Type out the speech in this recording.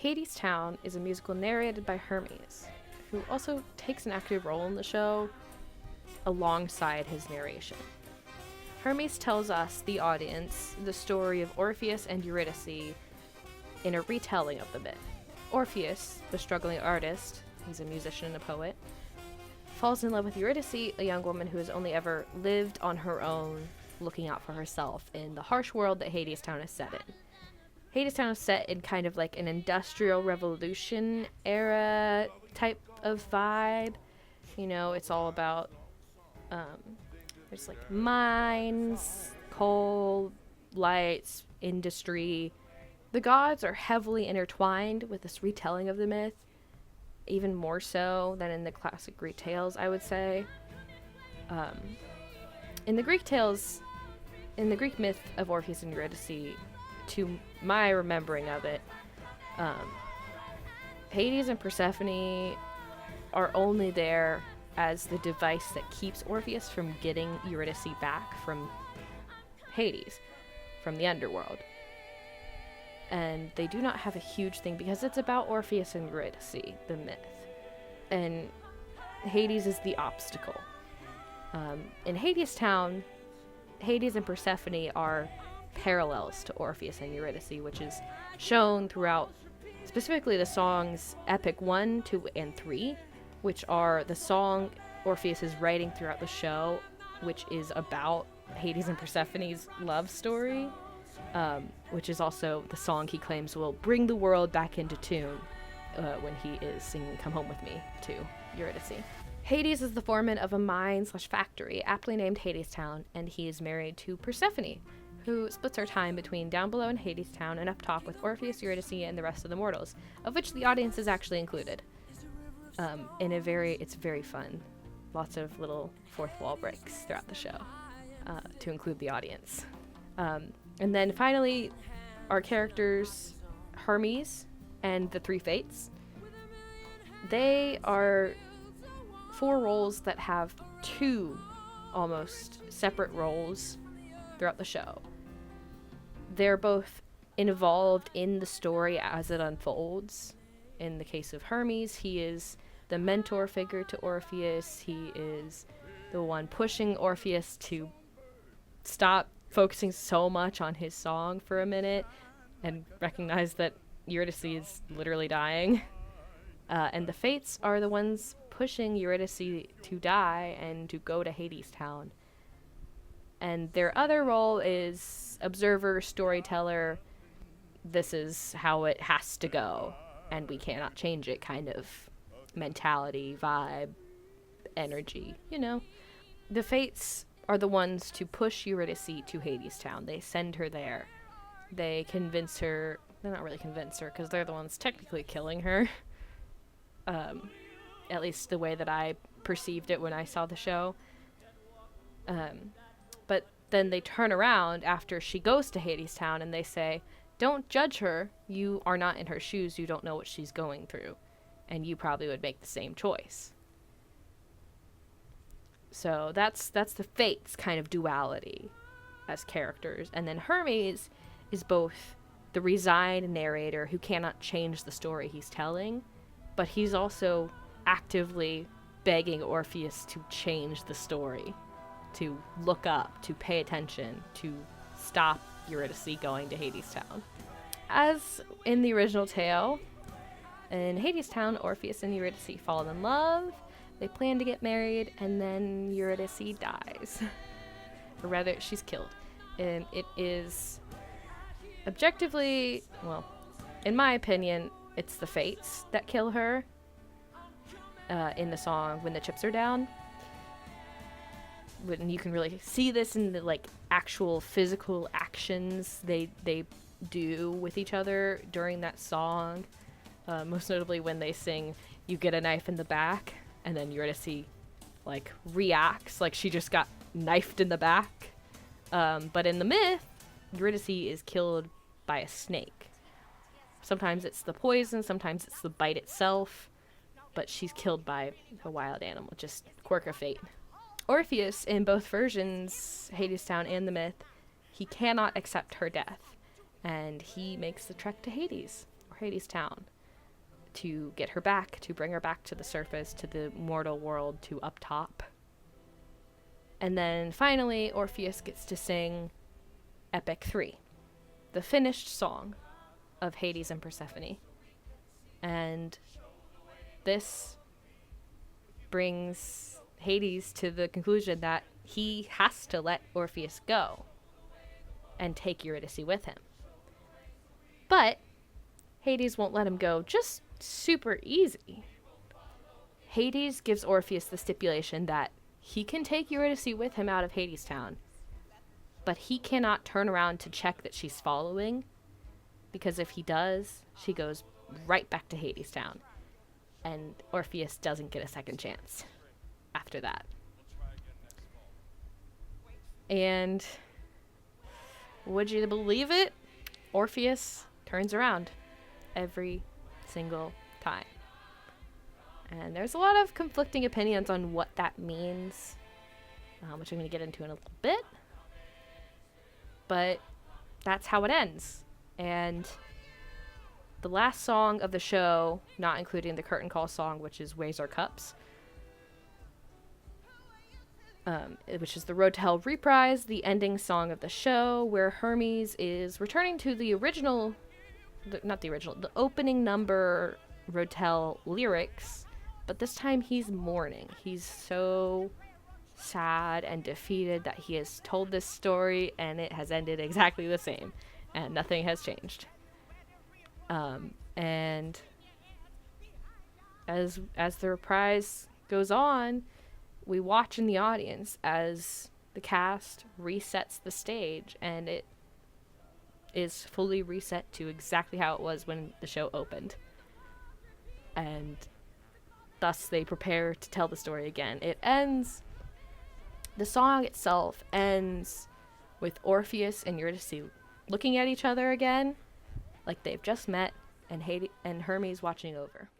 Hadestown is a musical narrated by Hermes, who also takes an active role in the show alongside his narration. Hermes tells us, the audience, the story of Orpheus and Eurydice in a retelling of the myth. Orpheus, the struggling artist, he's a musician and a poet, falls in love with Eurydice, a young woman who has only ever lived on her own, looking out for herself in the harsh world that Hadestown is set in. Hadestown is set in kind of like an industrial revolution era type of vibe. You know, it's all about, there's like mines, coal, lights, industry. The gods are heavily intertwined with this retelling of the myth, even more so than in the classic Greek tales, I would say. In the Greek tales, in the Greek myth of Orpheus and Eurydice, to my remembering of it, Hades and Persephone are only there as the device that keeps Orpheus from getting Eurydice back from Hades, from the underworld. And they do not have a huge thing because it's about Orpheus and Eurydice, the myth. And Hades is the obstacle. In Hadestown, Hades and Persephone are parallels to Orpheus and Eurydice, which is shown throughout specifically the songs Epic 1, 2, and 3, which are the song Orpheus is writing throughout the show, which is about Hades and Persephone's love story, which is also the song he claims will bring the world back into tune when he is singing Come Home With Me to Eurydice. Hades is the foreman of a mine/factory, aptly named Hadestown, and he is married to Persephone, who splits her time between down below in Hadestown and up top with Orpheus, Eurydice, and the rest of the mortals, of which the audience is actually included. It's very fun. Lots of little fourth wall breaks throughout the show to include the audience. And then finally, our characters, Hermes and the Three Fates. They are 4 roles that have 2 almost separate roles throughout the show. They're both involved in the story as it unfolds. In the case of Hermes, he is the mentor figure to Orpheus. He is the one pushing Orpheus to stop focusing so much on his song for a minute and recognize that Eurydice is literally dying. And the Fates are the ones pushing Eurydice to die and to go to Hadestown. And their other role is observer, storyteller. This is how it has to go, and we cannot change it kind of mentality, vibe, energy, you know. The Fates are the ones to push Eurydice to Hadestown. They send her there. They convince her. They're not really convince her because they're the ones technically killing her. At least the way that I perceived it when I saw the show. But then they turn around after she goes to Hadestown and they say, don't judge her. You are not in her shoes. You don't know what she's going through. And you probably would make the same choice. So that's the Fates kind of duality as characters. And then Hermes is both the resigned narrator who cannot change the story he's telling, but he's also actively begging Orpheus to change the story, to look up, to pay attention, to stop Eurydice going to Hadestown. As in the original tale, in Hadestown, Orpheus and Eurydice fall in love, they plan to get married, and then Eurydice dies. Or rather, she's killed. And it is objectively, well, in my opinion, it's the Fates that kill her in the song When the Chips Are Down. When you can really see this in the like actual physical actions they do with each other during that song. Most notably when they sing "You Get a Knife in the Back," and then Eurydice like reacts like she just got knifed in the back. But in the myth, Eurydice is killed by a snake. Sometimes it's the poison, sometimes it's the bite itself, but she's killed by a wild animal, just quirk of fate. Orpheus, in both versions, Hadestown and the myth, he cannot accept her death, and he makes the trek to Hades, or Hadestown to get her back, to bring her back to the surface, to the mortal world, to up top. And then finally, Orpheus gets to sing Epic 3, the finished song of Hades and Persephone. And this brings Hades to the conclusion that he has to let Orpheus go and take Eurydice with him. But Hades won't let him go just super easy. Hades gives Orpheus the stipulation that he can take Eurydice with him out of Hadestown, but he cannot turn around to check that she's following, because if he does, she goes right back to Hadestown, and Orpheus doesn't get a second chance after that. And would you believe it? Orpheus turns around every single time. And there's a lot of conflicting opinions on what that means, which I'm going to get into in a little bit. But that's how it ends. And the last song of the show, not including the curtain call song, which is Raise Our Cups, which is the Road to Hell reprise, the ending song of the show, where Hermes is returning to the original, the opening number Road to Hell lyrics, but this time he's mourning. He's so sad and defeated that he has told this story and it has ended exactly the same and nothing has changed. And as the reprise goes on, we watch in the audience as the cast resets the stage, and it is fully reset to exactly how it was when the show opened. And thus they prepare to tell the story again. The song itself ends with Orpheus and Eurydice looking at each other again, like they've just met, and Hermes watching over.